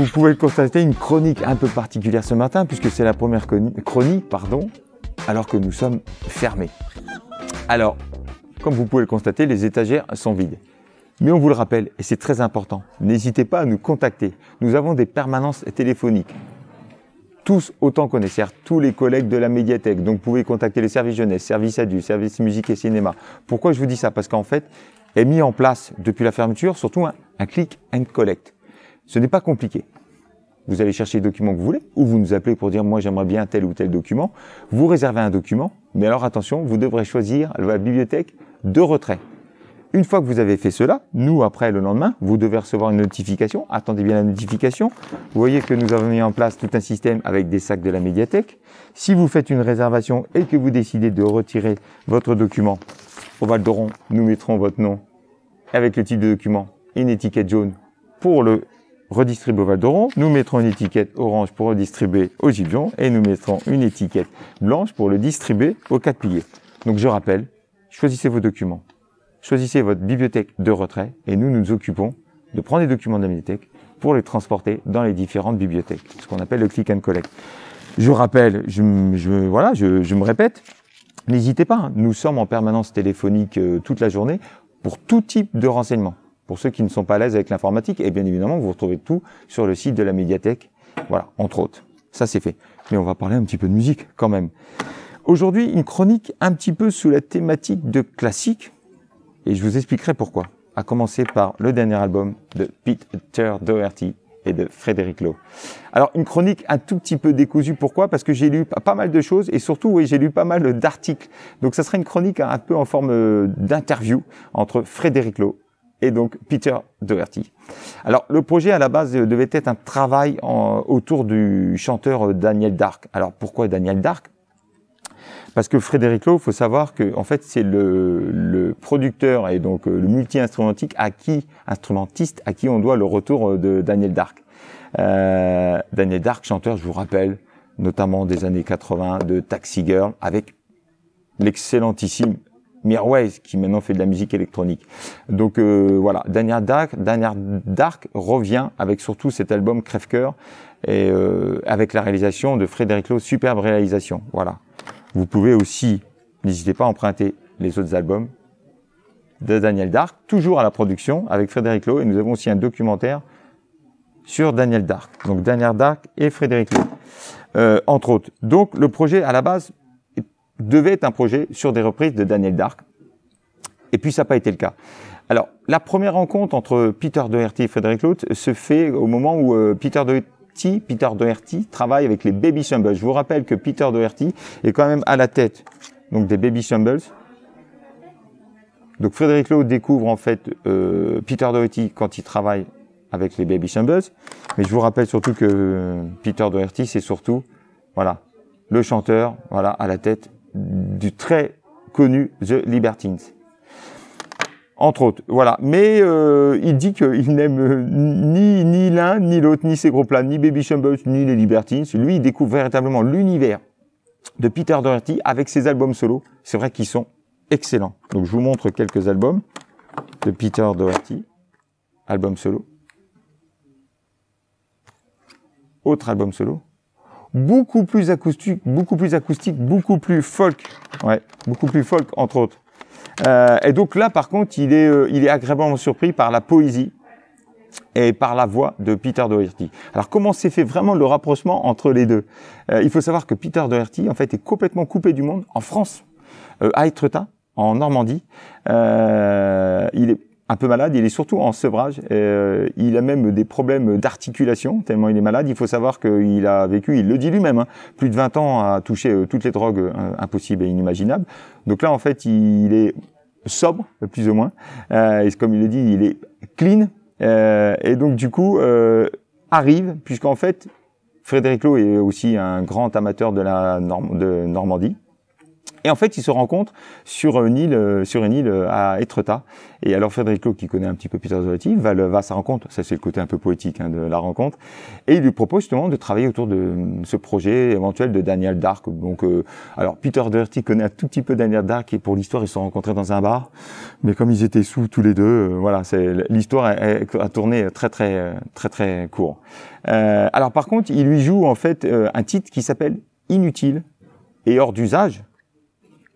vous pouvez le constater, une chronique un peu particulière ce matin, puisque c'est la première chronique, alors que nous sommes fermés. Alors, comme vous pouvez le constater, les étagères sont vides. Mais on vous le rappelle, et c'est très important, n'hésitez pas à nous contacter. Nous avons des permanences téléphoniques. Tous autant qu'on est, c'est-à-dire tous les collègues de la médiathèque. Donc, vous pouvez contacter les services jeunesse, services adultes, services musique et cinéma. Pourquoi je vous dis ça? Parce qu'en fait, est mis en place depuis la fermeture, surtout un click and collect. Ce n'est pas compliqué. Vous allez chercher les documents que vous voulez, ou vous nous appelez pour dire « moi j'aimerais bien tel ou tel document ». Vous réservez un document, mais alors attention, vous devrez choisir la bibliothèque de retrait. Une fois que vous avez fait cela, nous après le lendemain, vous devez recevoir une notification. Attendez bien la notification. Vous voyez que nous avons mis en place tout un système avec des sacs de la médiathèque. Si vous faites une réservation et que vous décidez de retirer votre document, au Val d'Oron, nous mettrons votre nom avec le type de document et une étiquette jaune pour le redistribuer au Val d'Oron. Nous mettrons une étiquette orange pour redistribuer au Gibjon et nous mettrons une étiquette blanche pour le distribuer aux 4 piliers. Donc je rappelle, choisissez vos documents, choisissez votre bibliothèque de retrait et nous nous occupons de prendre les documents de la médiathèque pour les transporter dans les différentes bibliothèques, ce qu'on appelle le click and collect. Je rappelle, je me répète, n'hésitez pas, nous sommes en permanence téléphonique toute la journée pour tout type de renseignements. Pour ceux qui ne sont pas à l'aise avec l'informatique, et bien évidemment, vous retrouvez tout sur le site de la médiathèque. Voilà, entre autres. Ça, c'est fait. Mais on va parler un petit peu de musique quand même. Aujourd'hui, une chronique un petit peu sous la thématique de classique. Et je vous expliquerai pourquoi. À commencer par le dernier album de Peter Doherty et de Frédéric Lowe. Alors, une chronique un tout petit peu décousue. Pourquoi? Parce que j'ai lu pas mal de choses et surtout, oui, j'ai lu pas mal d'articles. Donc, ça serait une chronique un peu en forme d'interview entre Frédéric Lowe et donc Peter Doherty. Alors, le projet à la base devait être un travail autour du chanteur Daniel Dark. Alors, pourquoi Daniel Dark? Parce que Frédéric Lowe, il faut savoir que en fait, c'est le producteur et donc le multi-instrumentiste à qui on doit le retour de Daniel Dark. Daniel Dark, chanteur, je vous rappelle, notamment des années 80, de Taxi Girl, avec l'excellentissime Mirwais, qui maintenant fait de la musique électronique. Donc voilà, Daniel Dark revient avec surtout cet album Crève-Cœur et avec la réalisation de Frédéric Lowe, superbe réalisation. Voilà. Vous pouvez aussi, n'hésitez pas à emprunter les autres albums de Daniel Dark, toujours à la production avec Frédéric Lowe, et nous avons aussi un documentaire sur Daniel Dark. Donc Daniel Dark et Frédéric Lowe, entre autres. Donc le projet à la base devait être un projet sur des reprises de Daniel Dark, et puis ça n'a pas été le cas. Alors la première rencontre entre Peter Doherty et Frédéric Lowe se fait au moment où Peter Doherty travaille avec les Baby Shambles. Je vous rappelle que Peter Doherty est quand même à la tête donc des Baby Shambles. Donc Frédéric Lowe découvre en fait Peter Doherty quand il travaille avec les Baby Shambles. Mais je vous rappelle surtout que Peter Doherty, c'est surtout voilà, le chanteur voilà, à la tête du très connu The Libertines. Entre autres, voilà. Mais il dit qu'il n'aime ni l'un, ni l'autre, ni ces groupes-là, ni Baby Shambles, ni les Libertines. Lui, il découvre véritablement l'univers de Peter Doherty avec ses albums solo. C'est vrai qu'ils sont excellents. Donc, je vous montre quelques albums de Peter Doherty. Album solo. Autre album solo. Beaucoup plus acoustique, beaucoup plus folk. Ouais, beaucoup plus folk, entre autres. Et donc là, par contre, il est agréablement surpris par la poésie et par la voix de Peter Doherty. Alors, comment s'est fait vraiment le rapprochement entre les deux? Il faut savoir que Peter Doherty, en fait, est complètement coupé du monde en France, à Étretat, en Normandie. Il est un peu malade, il est surtout en sevrage. Il a même des problèmes d'articulation, tellement il est malade. Il faut savoir qu'il a vécu, il le dit lui-même, hein, plus de 20 ans à toucher toutes les drogues impossibles et inimaginables. Donc là, en fait, il est sobre, plus ou moins. Et comme il le dit, il est clean. Et donc, du coup, arrive, puisqu'en fait, Frédéric Lowe est aussi un grand amateur de Normandie. Et en fait, ils se rencontrent sur une île à Étretat. Et alors Federico, qui connaît un petit peu Peter Doherty, va à sa rencontre. Ça, c'est le côté un peu poétique de la rencontre. Et il lui propose justement de travailler autour de ce projet éventuel de Daniel Dark. Donc, alors Peter Doherty connaît un tout petit peu Daniel Dark, et pour l'histoire, ils se sont rencontrés dans un bar. Mais comme ils étaient sous tous les deux, voilà, l'histoire a tourné très court. Alors par contre, il lui joue en fait un titre qui s'appelle Inutile et hors d'usage.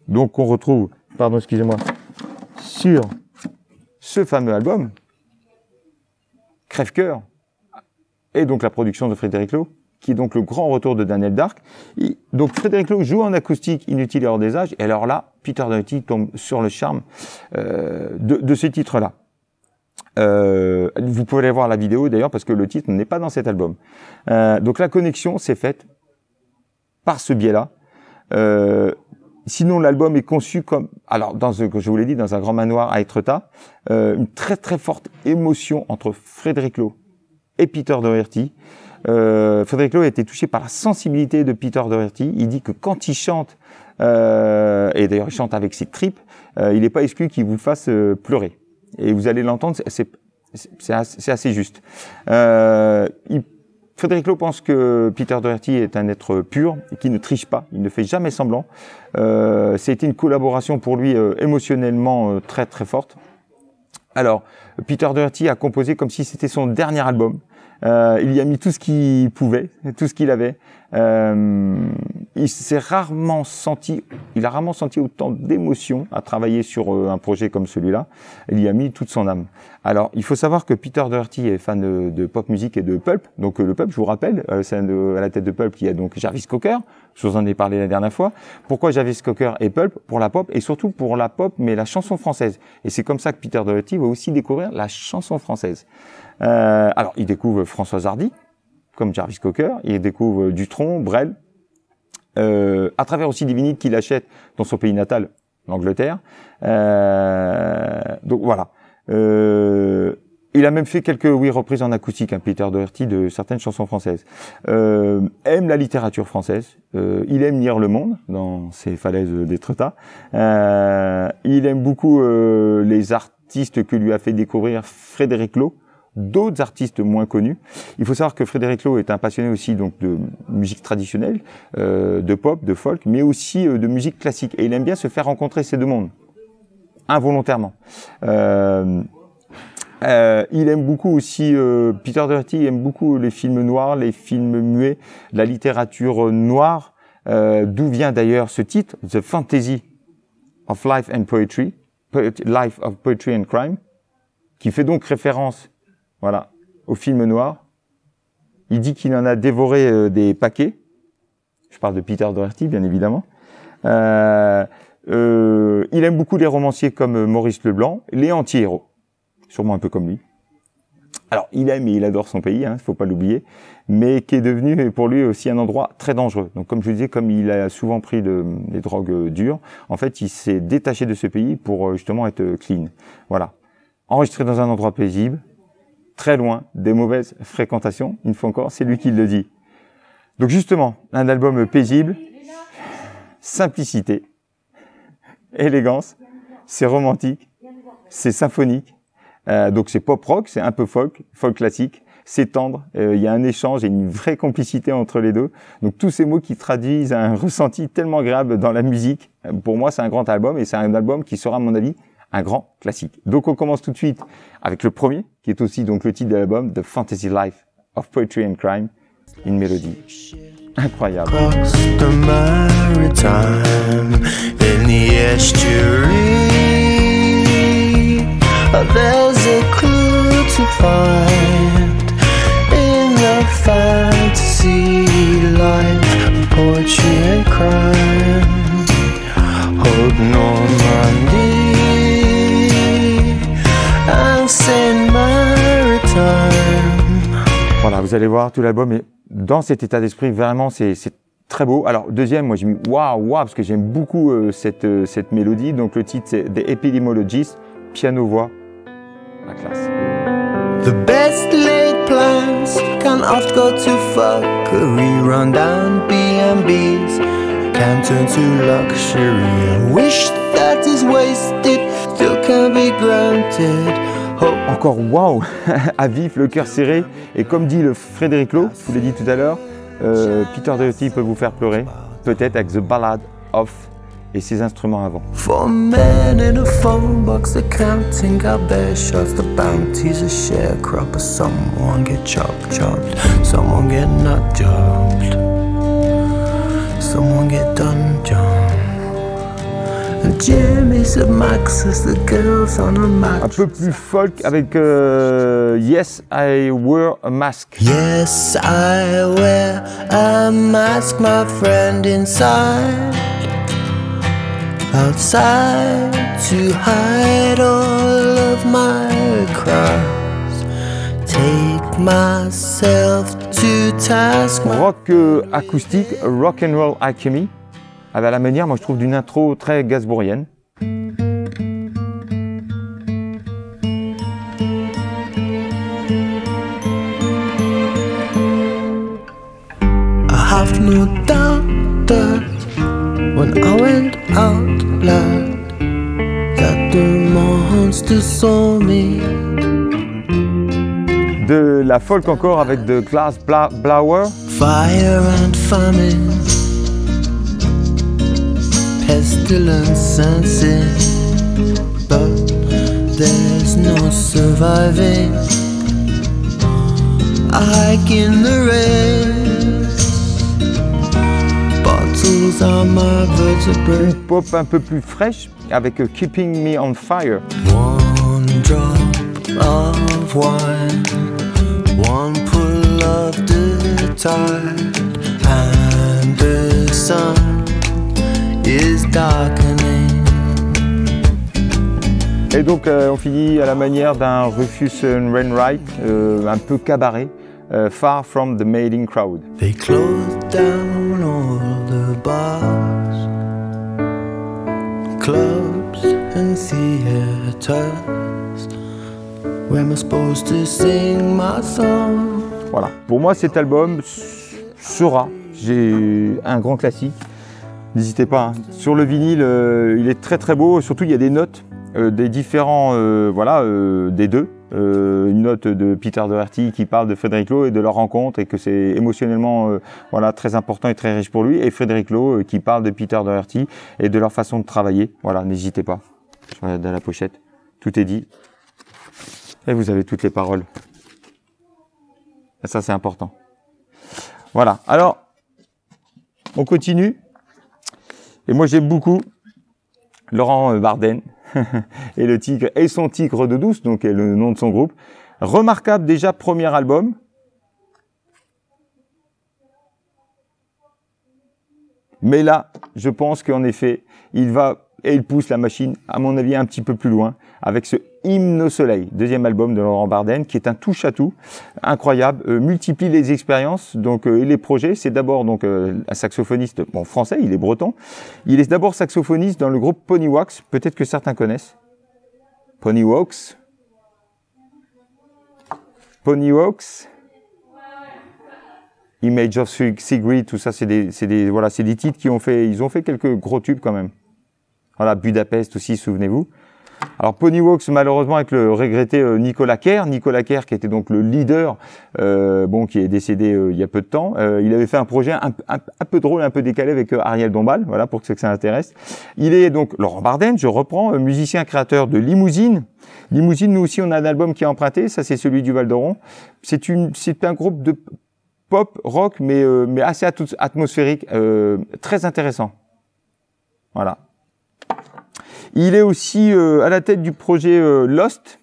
Donc on retrouve, pardon, excusez-moi, sur ce fameux album, Crève-cœur, et donc la production de Frédéric Lowe, qui est donc le grand retour de Daniel Dark. Donc Frédéric Lowe joue en acoustique Inutile et hors d'usage, et alors là, Peter Doherty tombe sur le charme de ce titre-là. Vous pouvez aller voir la vidéo d'ailleurs, parce que le titre n'est pas dans cet album. Donc la connexion s'est faite par ce biais-là. Sinon, l'album est conçu comme, alors comme je vous l'ai dit, dans un grand manoir à Étretat, une très forte émotion entre Frédéric Lowe et Peter Doherty. Frédéric Lowe a été touché par la sensibilité de Peter Doherty. Il dit que quand il chante, et d'ailleurs il chante avec ses tripes, il n'est pas exclu qu'il vous fasse pleurer. Et vous allez l'entendre, c'est assez juste. Frédéric Lowe pense que Peter Doherty est un être pur, qui ne triche pas, il ne fait jamais semblant. C'était une collaboration pour lui émotionnellement très forte. Alors, Peter Doherty a composé comme si c'était son dernier album. Il y a mis tout ce qu'il pouvait, tout ce qu'il avait. Il a rarement senti autant d'émotion à travailler sur un projet comme celui-là. Il y a mis toute son âme. Alors, il faut savoir que Peter Doherty est fan de pop musique et de pulp. Donc, le pulp, je vous rappelle, c'est à la tête de pulp qu'il y a donc Jarvis Cocker. Je vous en ai parlé la dernière fois. Pourquoi Jarvis Cocker et pulp? Pour la pop, et surtout pour la pop, mais la chanson française. Et c'est comme ça que Peter Doherty va aussi découvrir la chanson française. Alors, il découvre Françoise Hardy, comme Jarvis Cocker. Il découvre Dutronc, Brel, à travers aussi des vinyles qu'il achète dans son pays natal, l'Angleterre. Donc voilà. Il a même fait quelques reprises en acoustique, Peter Doherty, de certaines chansons françaises. Aime la littérature française. Il aime lire Le Monde dans ses falaises d'Étretat. Il aime beaucoup les artistes que lui a fait découvrir Frédéric Lowe, d'autres artistes moins connus. Il faut savoir que Frédéric Lowe est un passionné aussi donc de musique traditionnelle, de pop, de folk, mais aussi de musique classique. Et il aime bien se faire rencontrer ces deux mondes, involontairement. Il aime beaucoup aussi, Peter Doherty aime beaucoup les films noirs, les films muets, la littérature noire, d'où vient d'ailleurs ce titre, The Fantasy of Life and Poetry, Life of Poetry and Crime, qui fait donc référence, voilà, au film noir. Il dit qu'il en a dévoré des paquets. Je parle de Peter Doherty, bien évidemment. Il aime beaucoup les romanciers comme Maurice Leblanc, les anti-héros. Sûrement un peu comme lui. Alors, il aime et il adore son pays, faut pas l'oublier, mais qui est devenu pour lui aussi un endroit très dangereux. Donc, comme je vous disais, comme il a souvent pris des drogues dures, en fait, il s'est détaché de ce pays pour justement être clean. Voilà. Enregistré dans un endroit paisible, très loin des mauvaises fréquentations. Une fois encore, c'est lui qui le dit. Donc, justement, un album paisible, simplicité, élégance, c'est romantique, c'est symphonique. Donc c'est pop rock, c'est un peu folk classique, c'est tendre, il y a un échange et une vraie complicité entre les deux. Donc tous ces mots qui traduisent un ressenti tellement agréable dans la musique, pour moi c'est un grand album et c'est un album qui sera à mon avis un grand classique. Donc on commence tout de suite avec le premier, qui est aussi donc le titre de l'album, The Fantasy Life of Poetry and Crime, une mélodie incroyable. There's a clue to find in the fantasy life, poetry and crime. Hold Normandy and Saint Maritime. Voilà, vous allez voir, tout l'album est dans cet état d'esprit, vraiment, c'est très beau. Alors, deuxième, moi j'ai mis waouh, parce que j'aime beaucoup cette mélodie. Donc le titre c'est The Epidemiologist, piano-voix. La classe. The best laid plans can oft go to fuckery, run down B&Bs, can turn to luxury. I wish that is wasted, still can be granted. Hope. Encore waouh, à vif, le cœur serré. Et comme dit le Frédéric Lowe, je vous l'ai dit tout à l'heure, Peter Doherty peut vous faire pleurer, peut-être avec The Ballad of et ses instruments avant. For men in a phone box, they're counting our best shots. The bounty's a sharecropper. Someone get chopped, someone get not jumped, someone get done jumped. And Jimmy's a Max's, the girls on a match. Un peu plus folk avec Yes, I Wear a Mask. Yes, I wear a mask, my friend, inside. Outside to hide all of my crimes. Take myself to task. Rock acoustique, Rock and Roll Alchemy, à la manière, moi je trouve, d'une intro très gainsbourgienne. I have no doubt that when I went out loud, that the monster saw me. De la folk encore avec The Glass Blower. Fire and famine, pestilence and sin, but there's no surviving. I hike in the rain, bottles are my vertebrae. Une pop un peu plus fraîche avec Keeping Me on Fire. One drop of wine, one pull of the tide, and the sun is darkening. Et donc on finit à la manière d'un Rufus Wainwright, un peu cabaret, Far from the Mating Crowd. They closed down all the bars, clubs and theaters. Where am I supposed to sing my song? Voilà, pour moi cet album sera un grand classique. N'hésitez pas, hein. Sur le vinyle, il est très très beau, surtout il y a des notes des différents, des deux. Une note de Peter Doherty qui parle de Frédéric Lowe et de leur rencontre et que c'est émotionnellement très important et très riche pour lui, et Frédéric Lowe qui parle de Peter Doherty et de leur façon de travailler. Voilà, n'hésitez pas, je regarde dans la pochette, tout est dit et vous avez toutes les paroles. Et ça c'est important. Voilà, alors on continue et moi j'aime beaucoup Laurent Bardenne et le tigre et son tigre de douce, donc est le nom de son groupe. Remarquable déjà premier album. Mais là, je pense qu'en effet, il pousse la machine, à mon avis, un petit peu plus loin, avec ce Hymne au soleil, deuxième album de Laurent Bardenne, qui est un touche-à-tout incroyable, multiplie les expériences, donc et les projets. C'est d'abord donc un saxophoniste français, il est breton. Il est d'abord saxophoniste dans le groupe Ponywax, peut-être que certains connaissent. Ponywax. Image of Sigrid, tout ça, c'est des titres ils ont fait quelques gros tubes quand même. Voilà, Budapest aussi, souvenez-vous. Alors Ponywax, malheureusement, avec le regretté Nicolas Kerr qui était donc le leader, qui est décédé il y a peu de temps. Il avait fait un projet un peu drôle, un peu décalé avec Ariel Dombal, voilà, pour que ça intéresse. Il est donc Laurent Bardenne, je reprends, musicien créateur de Limousine. Limousine, nous aussi, on a un album qui est emprunté, ça c'est celui du Val d'Oron. C'est un groupe de pop, rock, mais assez atmosphérique, très intéressant. Voilà. Il est aussi à la tête du projet Lost,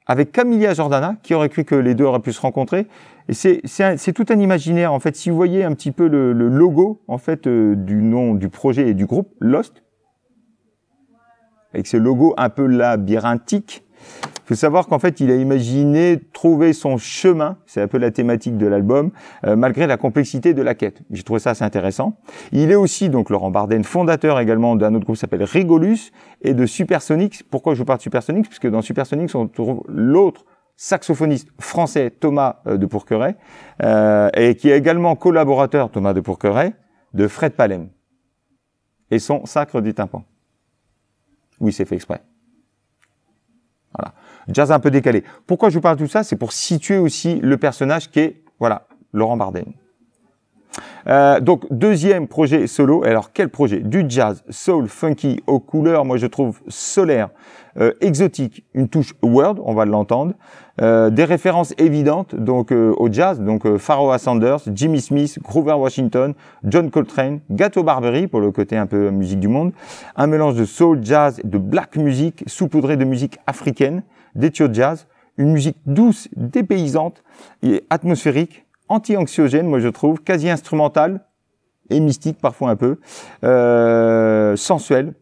avec Camilla Jordana, qui aurait cru que les deux auraient pu se rencontrer. Et c'est tout un imaginaire, en fait. Si vous voyez un petit peu le logo, en fait, du nom du projet et du groupe, Lost, avec ce logo un peu labyrinthique, il faut savoir qu'en fait, il a imaginé trouver son chemin, c'est un peu la thématique de l'album, malgré la complexité de la quête. J'ai trouvé ça assez intéressant. Il est aussi, donc, Laurent Bardenne, fondateur également d'un autre groupe qui s'appelle Rigolus et de Supersonics. Pourquoi je vous parle de Supersonics? Puisque dans Supersonics, on trouve l'autre saxophoniste français, Thomas de Pourqueret, et qui est également collaborateur, Thomas de Pourqueret, de Fred Palem. et son sacre du tympan. Oui, c'est fait exprès. Voilà. Jazz un peu décalé. Pourquoi je vous parle de tout ça? C'est pour situer aussi le personnage qui est, voilà, Laurent Bardem. Donc, deuxième projet solo. Alors, quel projet? Du jazz, soul, funky, aux couleurs, moi je trouve solaire, exotique, une touche world, on va l'entendre. Des références évidentes donc au jazz, donc Pharoah Sanders, Jimmy Smith, Grover Washington, John Coltrane, Gato Barbieri pour le côté un peu musique du monde. Un mélange de soul, jazz, de black music, saupoudré de musique africaine, d'ethio jazz, une musique douce, dépaysante et atmosphérique, anti-anxiogène, moi je trouve, quasi instrumentale et mystique parfois un peu, sensuelle.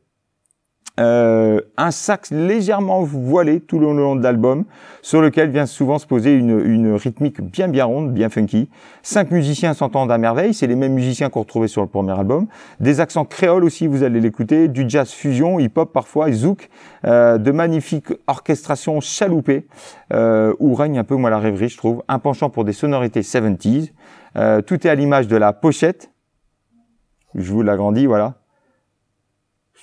Un sax légèrement voilé tout le long de l'album, sur lequel vient souvent se poser une rythmique bien ronde, bien funky. 5 musiciens s'entendent à merveille, c'est les mêmes musiciens qu'on retrouvait sur le premier album. Des accents créoles aussi, vous allez l'écouter, du jazz fusion, hip-hop parfois, zouk, de magnifiques orchestrations chaloupées, où règne un peu moi la rêverie, je trouve, un penchant pour des sonorités 70s. Tout est à l'image de la pochette, je vous l'agrandis, voilà.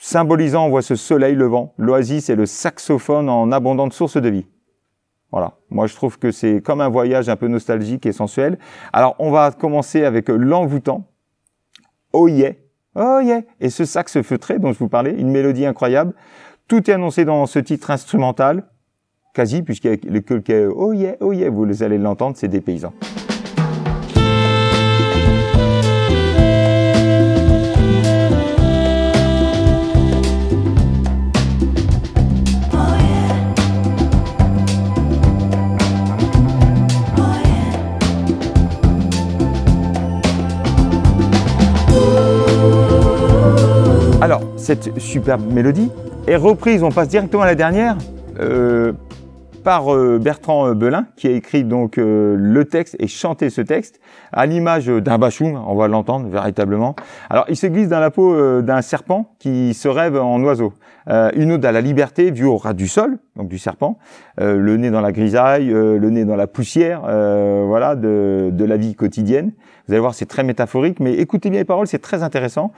Symbolisant, on voit ce soleil levant, l'oasis et le saxophone en abondante source de vie. Voilà, moi je trouve que c'est comme un voyage un peu nostalgique et sensuel. Alors on va commencer avec l'envoûtant, oh yeah, oh yeah, et ce sax feutré dont je vous parlais, une mélodie incroyable. Tout est annoncé dans ce titre instrumental, quasi, puisqu'il y a le oh yeah, vous allez l'entendre, c'est des paysans. Alors, cette superbe mélodie est reprise, on passe directement à la dernière, par Bertrand Belin, qui a écrit donc le texte et chanté ce texte, à l'image d'un bachoum, on va l'entendre véritablement. Alors, il se glisse dans la peau d'un serpent qui se rêve en oiseau. Une ode à la liberté vue au ras du sol, donc du serpent, le nez dans la grisaille, le nez dans la poussière, voilà, de la vie quotidienne. Vous allez voir, c'est très métaphorique, mais écoutez bien les paroles, c'est très intéressant.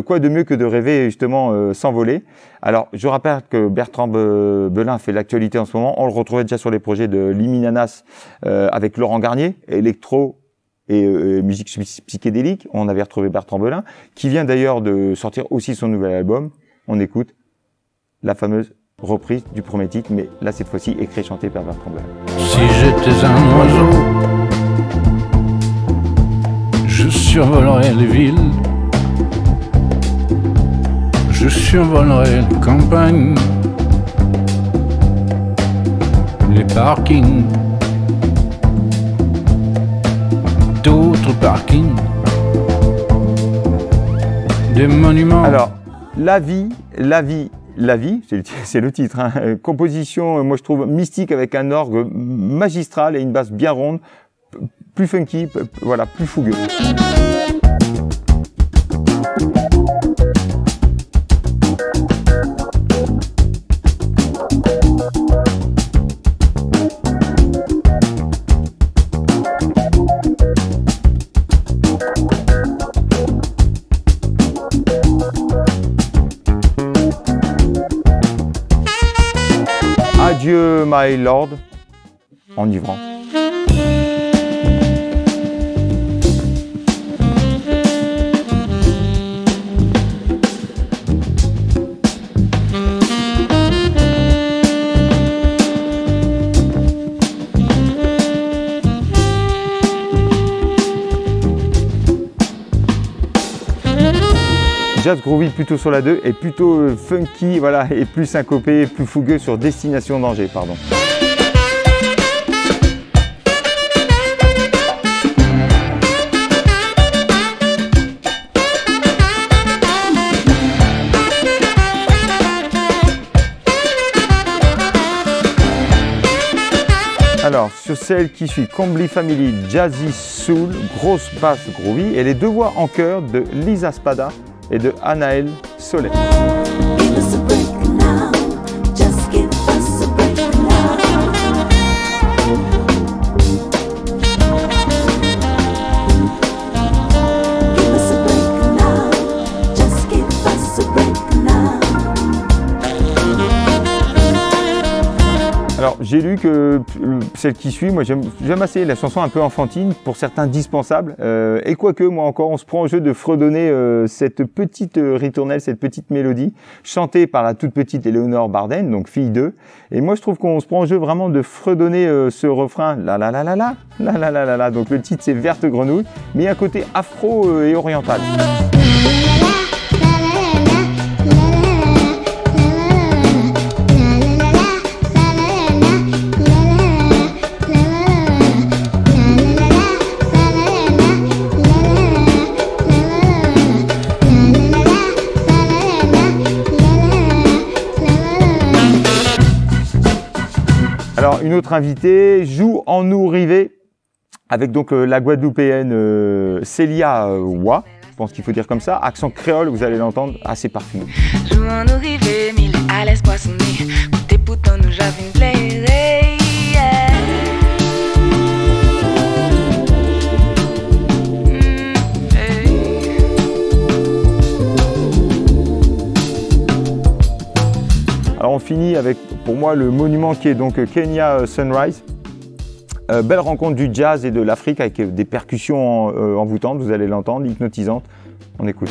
Quoi de mieux que de rêver justement s'envoler. Alors, je rappelle que Bertrand Belin fait l'actualité en ce moment. On le retrouvait déjà sur les projets de Liminanas avec Laurent Garnier, électro et musique psychédélique. On avait retrouvé Bertrand Belin, qui vient d'ailleurs de sortir aussi son nouvel album. On écoute la fameuse reprise du premier titre, mais là cette fois-ci écrit et chanté par Bertrand Belin. Si j'étais un oiseau, je survolerais les villes, je survolerais les campagnes, les parkings, d'autres parkings, des monuments. Alors, la vie, c'est le titre, hein. Composition, moi je trouve mystique avec un orgue magistral et une basse bien ronde, plus funky, voilà, plus fougueux. Adieu, my lord, enivrant. Jazz groovy plutôt sur la 2 et plutôt funky, voilà, et plus syncopé, plus fougueux sur Destination Danger, pardon. Alors, sur celle qui suit, Combly Family, Jazzy Soul, grosse basse groovy, et les deux voix en chœur de Lisa Spada et de Anaël Solet. Alors, j'ai lu que celle qui suit, moi j'aime assez la chanson un peu enfantine, pour certains dispensable. Et quoique, moi encore, on se prend au jeu de fredonner cette petite ritournelle, cette petite mélodie, chantée par la toute petite Éléonore Barden, donc fille d'eux. Et moi, je trouve qu'on se prend au jeu vraiment de fredonner ce refrain, la la la la la, la la la la la. Donc le titre, c'est Verte Grenouille, mais un côté afro et oriental. Alors, une autre invitée joue en nous rivé avec donc la Guadeloupéenne Célia Wa, je pense qu'il faut dire comme ça, accent créole, vous allez l'entendre, assez parfumé. Joue en nous rivé, mille à l'aise poissonné, côté pouton nous j'avais une plaisir. Alors on finit avec, pour moi, le monument qui est donc Kenya Sunrise. Belle rencontre du jazz et de l'Afrique avec des percussions envoûtantes, vous allez l'entendre, hypnotisantes. On écoute.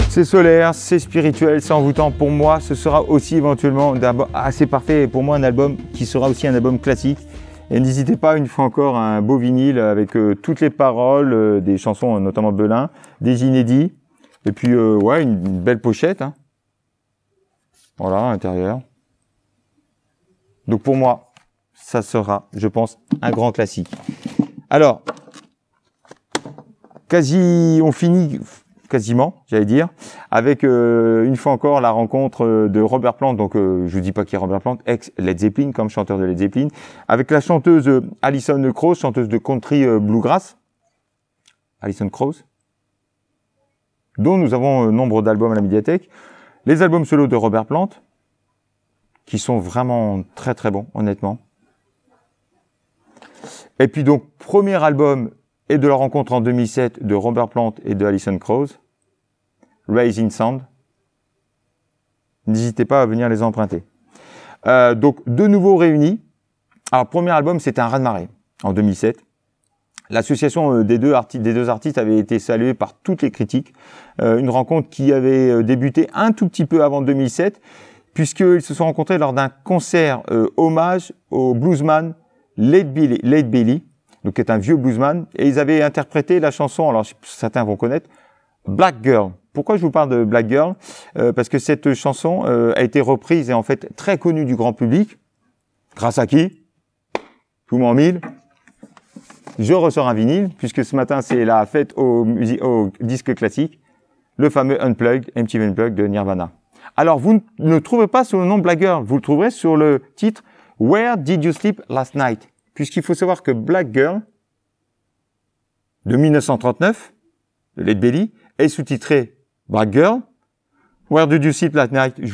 C'est solaire, c'est spirituel, c'est envoûtant. Pour moi, ce sera aussi éventuellement assez parfait. Et pour moi, un album qui sera aussi un album classique. Et n'hésitez pas, une fois encore, à un beau vinyle avec toutes les paroles, des chansons, notamment Belin, des inédits. Et puis, ouais, une belle pochette. Hein. Voilà, à l'intérieur. Donc pour moi, ça sera, je pense, un grand classique. Alors, on finit quasiment, j'allais dire, avec une fois encore la rencontre de Robert Plant, donc je vous dis pas qui est Robert Plant, ex-Led Zeppelin, comme chanteur de Led Zeppelin, avec la chanteuse Alison Krauss, chanteuse de country bluegrass, Alison Krauss, dont nous avons nombre d'albums à la médiathèque, les albums solo de Robert Plant, qui sont vraiment très très bons, honnêtement. Et puis donc, premier album et de la rencontre en 2007 de Robert Plant et de Alison Krauss, Rising Sound. N'hésitez pas à venir les emprunter. Donc, de nouveau réunis. Alors, premier album, c'était un raz-de-marée en 2007. L'association des deux artistes avait été saluée par toutes les critiques. Une rencontre qui avait débuté un tout petit peu avant 2007, puisqu'ils se sont rencontrés lors d'un concert hommage au bluesman Lead Belly, donc qui est un vieux bluesman, et ils avaient interprété la chanson, alors certains vont connaître, Black Girl. Pourquoi je vous parle de Black Girl? Parce que cette chanson a été reprise et en fait très connue du grand public. Grâce à qui? Tout m'en mille. Je ressors un vinyle, puisque ce matin c'est la fête au disque classique, le fameux Unplugged, MTV Unplugged de Nirvana. Alors vous ne le trouverez pas sous le nom Black Girl, vous le trouverez sur le titre Where Did You Sleep Last Night? Puisqu'il faut savoir que Black Girl, de 1939, de Lead Belly, est sous-titré Black Girl, Where Did You Sleep Last Night? Je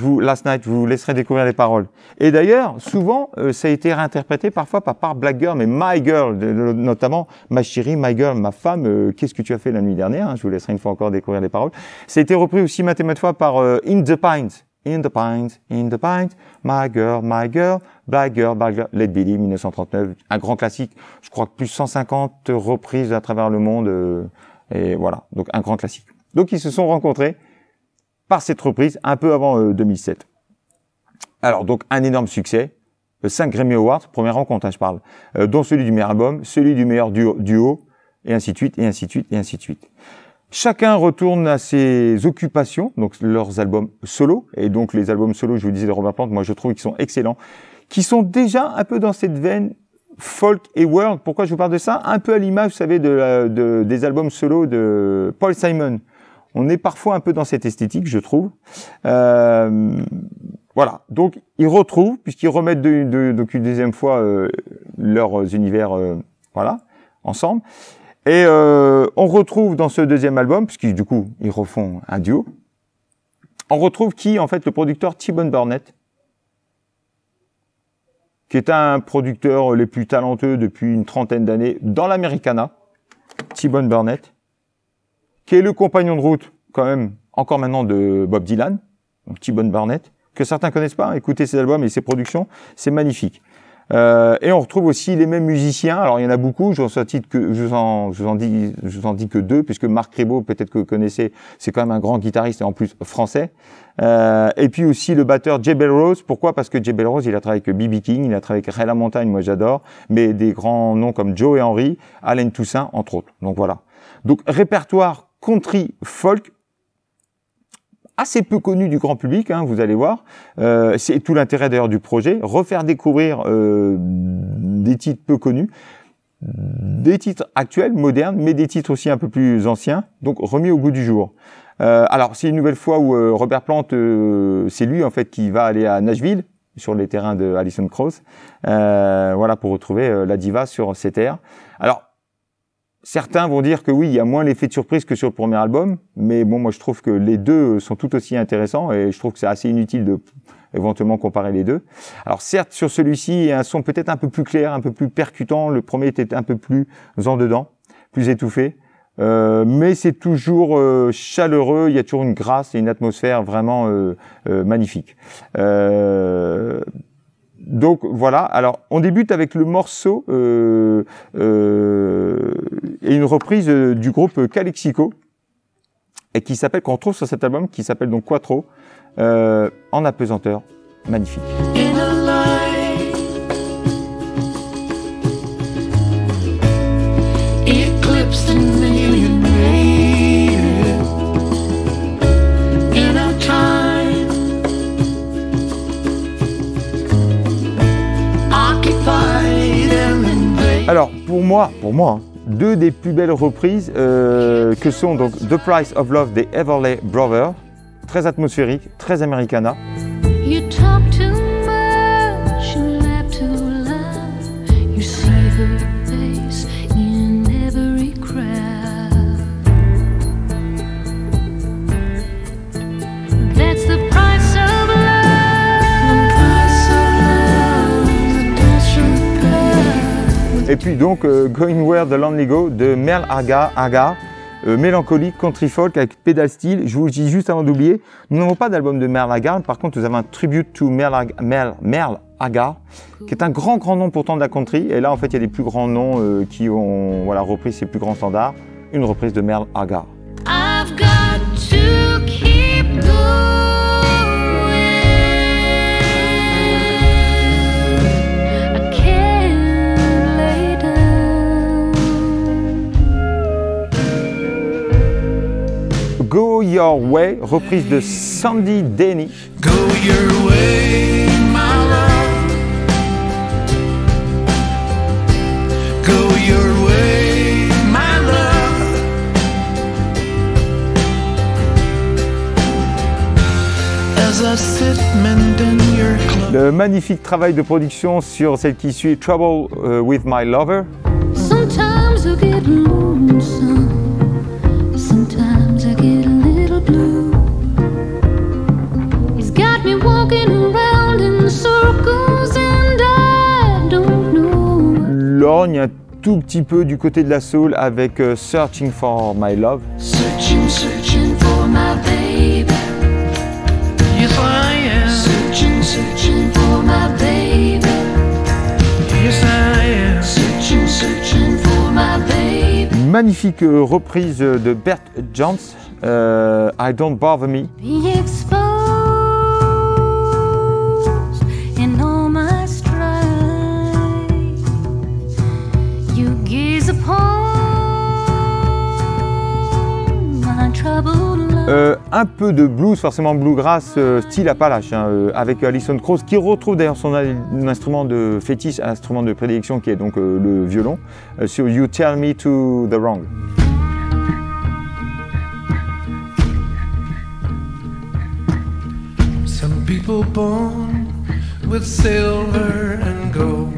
vous laisserai découvrir les paroles. Et d'ailleurs, souvent, ça a été réinterprété parfois pas par Black Girl, mais My Girl, notamment ma chérie, My Girl, ma femme, qu'est-ce que tu as fait la nuit dernière? Je vous laisserai une fois encore découvrir les paroles. Ça a été repris aussi maintes et maintes fois par In the Pines. In the Pines, in the Pines, My Girl, Black Girl, Lead Belly, 1939, un grand classique. Je crois que plus de 150 reprises à travers le monde, et voilà, donc un grand classique. Donc ils se sont rencontrés par cette reprise un peu avant 2007. Alors donc un énorme succès, 5 Grammy Awards, première rencontre, hein, je parle, dont celui du meilleur album, celui du meilleur duo, et ainsi de suite, et ainsi de suite, et ainsi de suite. Chacun retourne à ses occupations, donc leurs albums solo, et donc les albums solo, je vous disais de Robert Plant, moi je trouve qu'ils sont excellents, qui sont déjà un peu dans cette veine folk et world. Pourquoi je vous parle de ça? Un peu à l'image, vous savez, des albums solo de Paul Simon. On est parfois un peu dans cette esthétique, je trouve. Voilà, donc ils retrouvent, puisqu'ils remettent donc une deuxième fois leurs univers, voilà, ensemble. Et on retrouve dans ce deuxième album, puisque du coup, ils refont un duo, on retrouve qui, en fait, le producteur T-Bone Burnett, qui est un producteur les plus talentueux depuis une trentaine d'années dans l'Americana, T-Bone Burnett, qui est le compagnon de route, quand même, encore maintenant de Bob Dylan, donc T-Bone Burnett, que certains connaissent pas. Écoutez ses albums et ses productions, c'est magnifique. Et on retrouve aussi les mêmes musiciens. Alors il y en a beaucoup. Je vous en dis que deux, puisque Marc Ribot, peut-être que vous connaissez, c'est quand même un grand guitariste et en plus français. Et puis aussi le batteur J. Bell Rose. Pourquoi? Parce que J. Bell Rose, il a travaillé avec B.B. King, il a travaillé avec Ray LaMontagne, moi j'adore, mais des grands noms comme Joe et Henry, Allen Toussaint, entre autres. Donc voilà. Donc répertoire country folk, assez peu connu du grand public, hein, vous allez voir. C'est tout l'intérêt d'ailleurs du projet, refaire découvrir des titres peu connus, des titres actuels, modernes, mais des titres aussi un peu plus anciens, donc remis au goût du jour. Alors c'est une nouvelle fois où Robert Plant, c'est lui en fait qui va aller à Nashville, sur les terrains de Alison Krauss, voilà, pour retrouver la diva sur ces terres. Alors certains vont dire que oui, il y a moins l'effet de surprise que sur le premier album, mais bon, moi je trouve que les deux sont tout aussi intéressants et je trouve que c'est assez inutile de éventuellement comparer les deux. Alors certes, sur celui-ci, il y a un son peut-être un peu plus clair, un peu plus percutant. Le premier était un peu plus en dedans, plus étouffé, mais c'est toujours chaleureux. Il y a toujours une grâce et une atmosphère vraiment magnifique. Donc voilà, alors on débute avec le morceau et une reprise du groupe Calexico et qui s'appelle, qu'on retrouve sur cet album, qui s'appelle donc Quattro, en apesanteur, magnifique. Alors pour moi, hein, deux des plus belles reprises que sont donc The Price of Love des Everly Brothers, très atmosphérique, très Americana. You talk too much, you laugh too loud, you see her face in every crowd. That's the price of love, the price of love, the price you pay. Et puis donc Going Where the Lonely Go de Merle Haggard. Mélancolique, country folk avec pédale style. Je vous le dis juste avant d'oublier, nous n'avons pas d'album de Merle Haggard, par contre nous avons un tribute to Merle Haggard, qui est un grand nom pourtant de la country, et là en fait il y a des plus grands noms qui ont voilà, repris ses plus grands standards, une reprise de Merle Haggard. I've got to keep going. Go Your Way, reprise de Sandy Denny. Go your way, my love. Go your way, my love. As I sit mending your clothes. Le magnifique travail de production sur celle qui suit, Trouble with My Lover. Sometimes I get lonesome. Sometimes I get a little blue. He's got me walking around in circles and I don't know. Lorgne un tout petit peu du côté de la soul avec Searching for My Love. Searching, searching for my baby. Yes, I am. Searching, searching for my baby. Yes, I am. Searching, searching for my baby. Magnifique reprise de Bert Jones, I Don't Bother Me. Be exposed in all my strife. You gaze upon my troubled life. Un peu de blues, forcément bluegrass, style Appalache, hein, avec Alison Krauss, qui retrouve d'ailleurs son instrument de fétiche, un instrument de prédilection qui est donc le violon, sur You Tell Me to the Wrong. Some people born with silver and gold,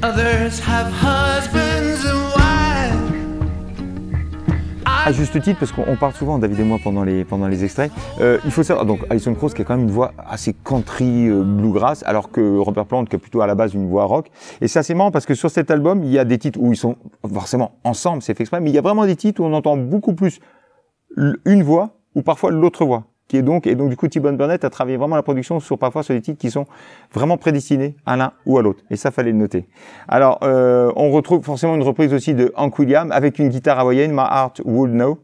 others have husbands and wives. À juste titre, parce qu'on parle souvent, David et moi, pendant les extraits, il faut savoir, donc Alison Krauss qui a quand même une voix assez country, bluegrass, alors que Robert Plant qui a plutôt à la base une voix rock. Et c'est assez marrant parce que sur cet album, il y a des titres où ils sont forcément ensemble, c'est fait exprès, mais il y a vraiment des titres où on entend beaucoup plus une voix ou parfois l'autre voix. Et donc du coup T-Bone Burnett a travaillé vraiment la production parfois sur des titres qui sont vraiment prédestinés à l'un ou à l'autre, et ça fallait le noter. Alors on retrouve forcément une reprise aussi de Hank Williams avec une guitare hawaïenne, My Heart Would Know.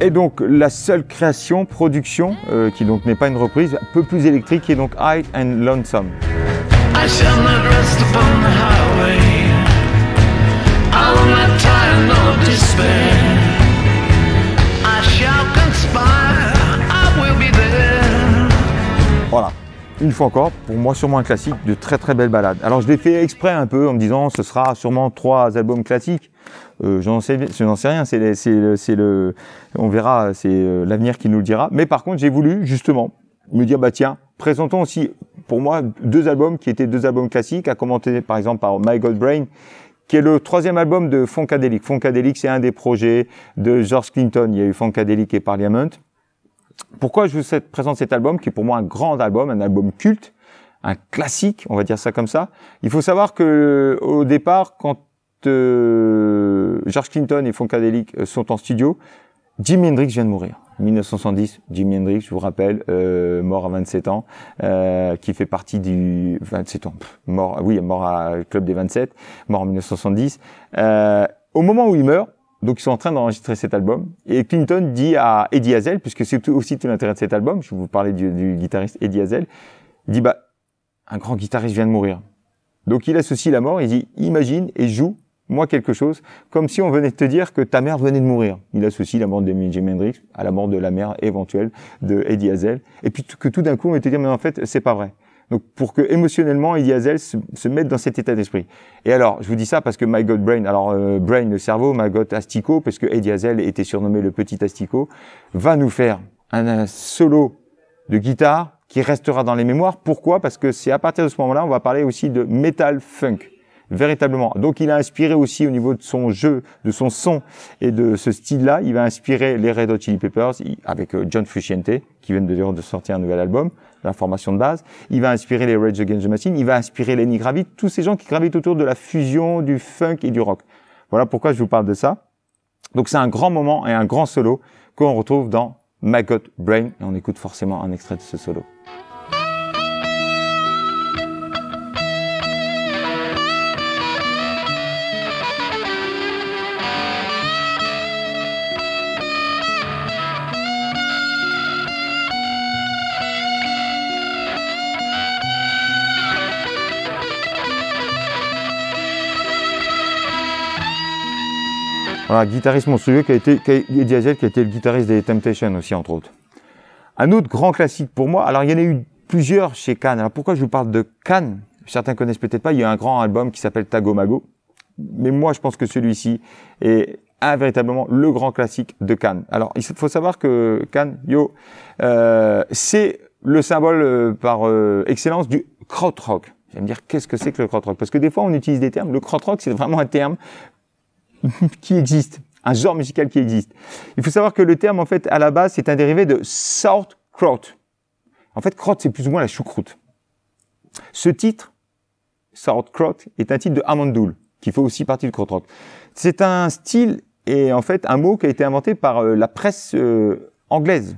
Et donc la seule création, production, qui donc n'est pas une reprise, un peu plus électrique, qui est donc High and Lonesome. I shall not rest upon the highway. I will not tire nor despair. I shall conspire, I will be there. Voilà. Une fois encore, pour moi sûrement un classique, de très très belles ballades. Alors je l'ai fait exprès un peu en me disant ce sera sûrement 3 albums classiques. Je n'en sais rien, on verra, c'est l'avenir qui nous le dira. Mais par contre, j'ai voulu justement me dire bah tiens, présentons aussi pour moi 2 albums qui étaient 2 albums classiques, à commenter par exemple par My God Brain, qui est le 3e album de Funkadelic. Funkadelic, c'est un des projets de George Clinton. Il y a eu Funkadelic et Parliament. Pourquoi je vous présente cet album, qui est pour moi un grand album, un album culte, un classique, on va dire ça comme ça. Il faut savoir que au départ, quand George Clinton et Funkadelic sont en studio, Jimi Hendrix vient de mourir. 1970, Jimi Hendrix, je vous rappelle, mort à 27 ans, qui fait partie du 27 ans, mort à Club des 27, mort en 1970. Au moment où il meurt, donc ils sont en train d'enregistrer cet album, et Clinton dit à Eddie Hazel, puisque c'est aussi tout l'intérêt de cet album, je vais vous parler du guitariste Eddie Hazel, il dit bah un grand guitariste vient de mourir. Donc il associe la mort, il dit imagine et joue moi quelque chose, comme si on venait de te dire que ta mère venait de mourir. Il associe la mort de Jimi Hendrix à la mort de la mère éventuelle de Eddie Hazel, et puis que tout d'un coup on va te dire mais en fait c'est pas vrai. Donc pour que émotionnellement Eddie Hazel se mette dans cet état d'esprit. Et alors je vous dis ça parce que My God Brain, alors Brain le cerveau, My God Asticot, parce que Eddie Hazel était surnommé le petit Asticot, va nous faire un solo de guitare qui restera dans les mémoires. Pourquoi? Parce que c'est à partir de ce moment-là on va parler aussi de metal funk. Véritablement. Donc il a inspiré aussi au niveau de son jeu, de son son et de ce style-là, il va inspirer les Red Hot Chili Peppers avec John Frusciante qui viennent de sortir un nouvel album, la formation de base. Il va inspirer les Rage Against the Machine, il va inspirer Lenny Kravitz, tous ces gens qui gravitent autour de la fusion du funk et du rock. Voilà pourquoi je vous parle de ça. Donc c'est un grand moment et un grand solo qu'on retrouve dans My God Brain, et on écoute forcément un extrait de ce solo. Voilà, guitariste monstrueux Eddie Hazel qui a été le guitariste des Temptations aussi, entre autres. Un autre grand classique pour moi, alors il y en a eu plusieurs chez Can. Alors pourquoi je vous parle de Can? Certains connaissent peut-être pas, il y a un grand album qui s'appelle Tagomago. Mais moi je pense que celui-ci est véritablement le grand classique de Can. Alors il faut savoir que Can, c'est le symbole par excellence du krautrock. Vous allez me dire qu'est-ce que c'est que le krautrock? Parce que des fois on utilise des termes, le krautrock c'est vraiment un terme qui existe, un genre musical qui existe. Il faut savoir que le terme, en fait, à la base, c'est un dérivé de sauerkraut. En fait, kraut, c'est plus ou moins la choucroute. Ce titre, sauerkraut, est un titre de Hammond, qui fait aussi partie du krautrock. C'est un style et en fait un mot qui a été inventé par la presse anglaise.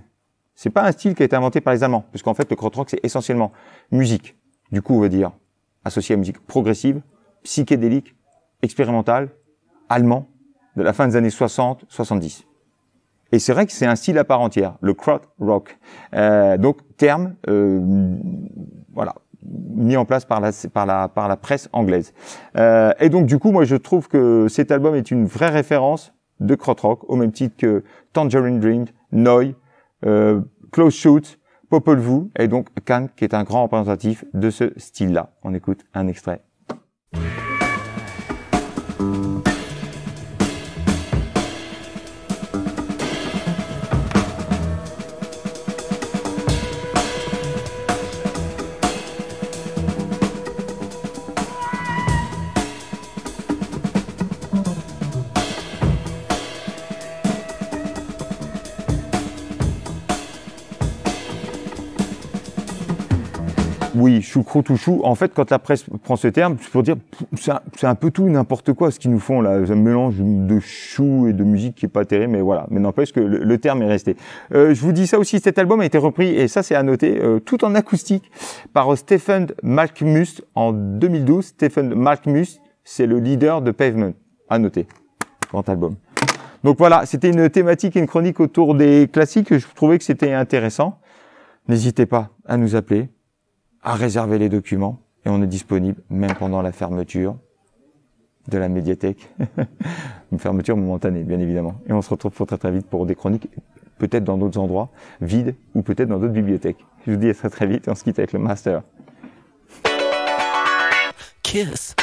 C'est pas un style qui a été inventé par les Allemands, parce qu'en fait, le krautrock, c'est essentiellement musique. Du coup, on va dire associée à musique progressive, psychédélique, expérimentale, allemand de la fin des années 60-70. Et c'est vrai que c'est un style à part entière, le krautrock. Donc terme, voilà, mis en place par la presse anglaise. Et donc du coup, moi je trouve que cet album est une vraie référence de krautrock, au même titre que Tangerine Dream, Neu, Close Shoot, Popol Vuh, et donc Can, qui est un grand représentatif de ce style-là. On écoute un extrait. Oui, choucroute ou chou. En fait, quand la presse prend ce terme, c'est pour dire, c'est un peu tout, n'importe quoi, ce qu'ils nous font là. Un mélange de chou et de musique qui est pas terrible, mais voilà. Mais n'empêche que le terme est resté. Je vous dis ça aussi, cet album a été repris, et ça c'est à noter, tout en acoustique, par Stephen Malkmus en 2012. Stephen Malkmus, c'est le leader de Pavement. À noter. Grand album. Donc voilà, c'était une thématique et une chronique autour des classiques. Je trouvais que c'était intéressant. N'hésitez pas à nous appeler, à réserver les documents, et on est disponible même pendant la fermeture de la médiathèque. Une fermeture momentanée, bien évidemment. Et on se retrouve très très vite pour des chroniques, peut-être dans d'autres endroits vides, ou peut-être dans d'autres bibliothèques. Je vous dis à très très vite, et on se quitte avec le master. Kiss.